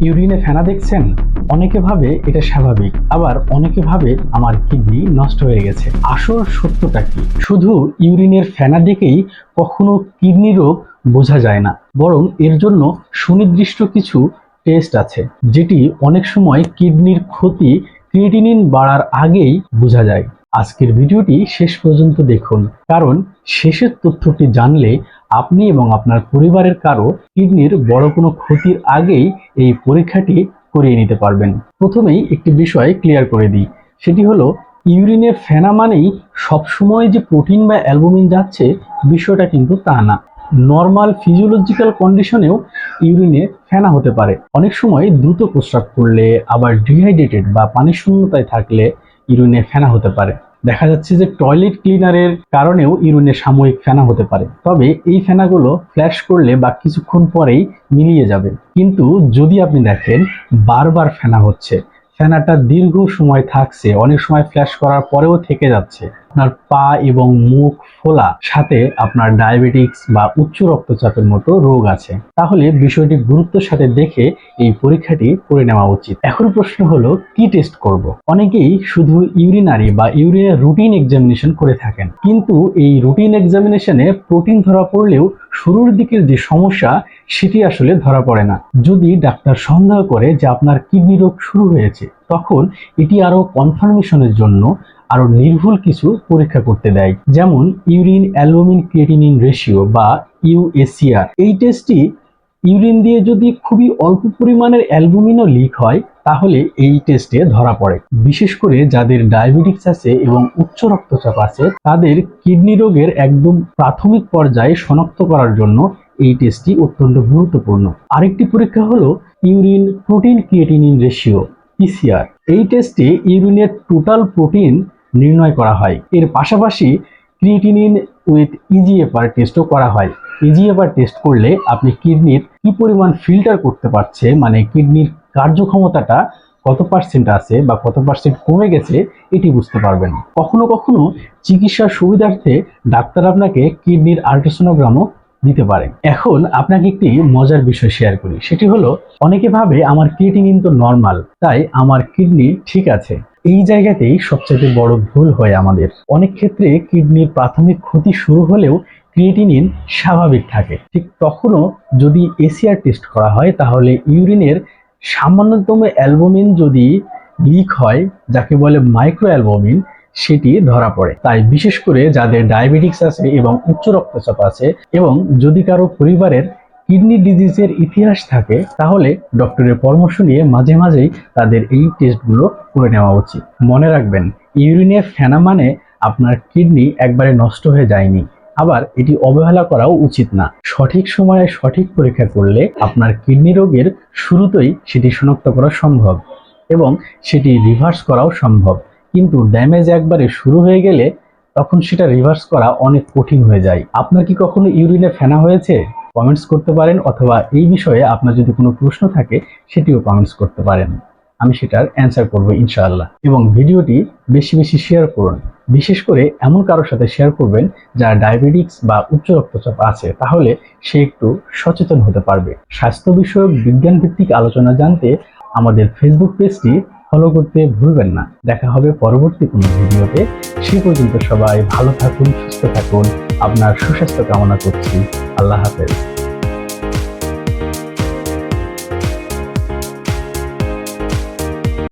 ইউরিনে ফেনা দেখছেন? অনেকে ভাবে এটা স্বাভাবিক, আবার অনেকে ভাবে আমার কিডনি নষ্ট হয়ে গেছে। আসল সত্যটা কি? শুধু ইউরিনের ফেনা দেখেই কখনো কিডনি রোগ বোঝা যায় না, বরং এর জন্য সুনির্দিষ্ট কিছু টেস্ট আছে, যেটি অনেক সময় কিডনির ক্ষতি ক্রিয়েটিনিন বাড়ার আগেই বোঝা যায়। আজকের ভিডিওটি শেষ পর্যন্ত দেখুন, কারণ শেষের তথ্যটি জানলে আপনি এবং আপনার পরিবারের কারো কিডনির বড় কোনো ক্ষতির আগেই এই পরীক্ষাটি করিয়ে নিতে পারবেন। প্রথমেই একটি বিষয় ক্লিয়ার করে দিই, সেটি হলো ইউরিনের ফেনা মানেই সবসময় যে প্রোটিন বা অ্যালবুমিন যাচ্ছে, বিষয়টা কিন্তু তা না। নর্মাল ফিজিওলজিক্যাল কন্ডিশনেও ইউরিনে ফেনা হতে পারে। অনেক সময় দ্রুত প্রস্রাব করলে, আবার ডিহাইড্রেটেড বা পানি শূন্যতায় থাকলে ইউরিনে ফেনা হতে পারে। দেখা যাচ্ছে যে টয়লেট ক্লিনারের কারণেও ইউরিনে সাময়িক ফেনা হতে পারে, তবে এই ফেনাগুলো ফ্ল্যাশ করলে বা কিছুক্ষণ পরেই মিলিয়ে যাবে। কিন্তু যদি আপনি দেখেন বারবার ফেনা হচ্ছে, ফেনাটা দীর্ঘ সময় থাকছে, অনেক সময় ফ্ল্যাশ করার পরেও থেকে যাচ্ছে, আপনার পা এবং মুখ ফোলা, সাথে আপনার ডায়াবেটিক্স বা উচ্চ রক্তচাপের মতো রোগ আছে, তাহলে বিষয়টি গুরুত্বের সাথে দেখে এই পরীক্ষাটি করে নেওয়া উচিত। এখন প্রশ্ন হলো, কি টেস্ট করব? অনেকেই শুধু ইউরিনারি বা ইউরিনের রুটিন এক্সামিনেশন করে থাকেন, কিন্তু এই রুটিন এক্সামিনেশনে প্রোটিন ধরা পড়লেও শুরুর দিকের যে সমস্যা সেটি আসলে ধরা পড়ে না। যদি ডাক্তার সন্দেহ করে যে আপনার কিডনি রোগ শুরু হয়েছে, তখন এটি আরো কনফার্মেশনের জন্য আরো নির্ভুল কিছু পরীক্ষা করতে দেয়, যেমন ইউরিন অ্যালবুমিন ক্রিয়েটিনিন রেশিও বা ইউএসিআর। এই টেস্টটি ইউরিন দিয়ে যদি খুবই অল্প পরিমাণের অ্যালবুমিনও লিক হয়, তাহলে এই টেস্টে ধরা পড়ে। বিশেষ করে যাদের ডায়াবেটিক্স আছে এবং উচ্চ রক্তচাপ আছে, তাদের কিডনি রোগের একদম প্রাথমিক পর্যায়ে শনাক্ত করার জন্য এই টেস্টটি অত্যন্ত গুরুত্বপূর্ণ। আরেকটি পরীক্ষা হলো urine protein creatinine ratio, PCR. এই টেস্টে ইউরিনের টোটাল প্রোটিন নির্ণয় করা হয়। এর পাশাপাশি ক্রিয়েটিনিন উইথ ইজিএফআর টেস্টও করা হয়। ইজিএফআর টেস্ট করলে আপনি কিডনির কি পরিমাণ ফিল্টার করতে পারছে, মানে কিডনির কার্যক্ষমতাটা কত পার্সেন্ট আছে বা কত পার্সেন্ট কমে গেছে, এটি বুঝতে পারবেন। কখনো কখনো চিকিৎসার সুবিধার্থে ডাক্তার আপনাকে কিডনির আল্ট্রাসোনোগ্রামও দিতে পারে। এখন আপনাকে একটি মজার বিষয় শেয়ার করি, সেটি হলো অনেকে ভাবে আমার ক্রিয়েটিনিন তো নর্মাল, তাই আমার কিডনি ঠিক আছে। এই জায়গাতেই সবচেয়ে বড় ভুল হয় আমাদের। অনেক ক্ষেত্রে কিডনির প্রাথমিক ক্ষতি শুরু হলেও ক্রিয়েটিনিন স্বাভাবিক থাকে। ঠিক তখনও যদি এসিআর টেস্ট করা হয়, তাহলে ইউরিনের সামান্যতম অ্যালবুমিন যদি লিক হয়, যাকে বলে মাইক্রো অ্যালবুমিন, সেটি ধরা পড়ে। তাই বিশেষ করে যাদের ডায়াবেটিক্স আছে এবং উচ্চ রক্তচাপ আছে, এবং যদি কারো পরিবারের কিডনি ডিজিজের ইতিহাস থাকে, তাহলে ডক্টরের পরামর্শ নিয়ে মাঝে মাঝেই তাদের এই টেস্টগুলো করে নেওয়া উচিত। মনে রাখবেন, ইউরিনে ফেনা মানে আপনার কিডনি একবারে নষ্ট হয়ে যায়নি। আবার এটি অবহেলা করাও উচিত না। সঠিক সময়ে সঠিক পরীক্ষা করলে আপনার কিডনি রোগের শুরুতেই সেটি শনাক্ত করা সম্ভব, এবং সেটি রিভার্স করাও সম্ভব। কিন্তু ড্যামেজ একবারে শুরু হয়ে গেলে তখন সেটা রিভার্স করা অনেক কঠিন হয়ে যায়। আপনার কি কখনো ইউরিনে ফেনা হয়েছে? কমেন্টস করতে পারেন, অথবা এই বিষয়ে আপনার যদি কোনো প্রশ্ন থাকে সেটিও কমেন্টস করতে পারেন। আমি সেটার অ্যান্সার করবো ইনশাআল্লাহ। এবং ভিডিওটি বেশি বেশি শেয়ার করুন, বিশেষ করে এমন কারোর সাথে শেয়ার করবেন যার ডায়াবেটিক্স বা উচ্চ রক্তচাপ আছে, তাহলে সে একটু সচেতন হতে পারবে। স্বাস্থ্য বিষয়ক বিজ্ঞান ভিত্তিক আলোচনা জানতে আমাদের ফেসবুক পেজটি ফলো করতে ভুলবেন না। দেখা হবে পরবর্তী কোনো ভিডিওতে। সে পর্যন্ত সবাই ভালো থাকুন, সুস্থ থাকুন। আপনার সুস্বাস্থ্য কামনা করছি। আল্লাহ হাফেজ।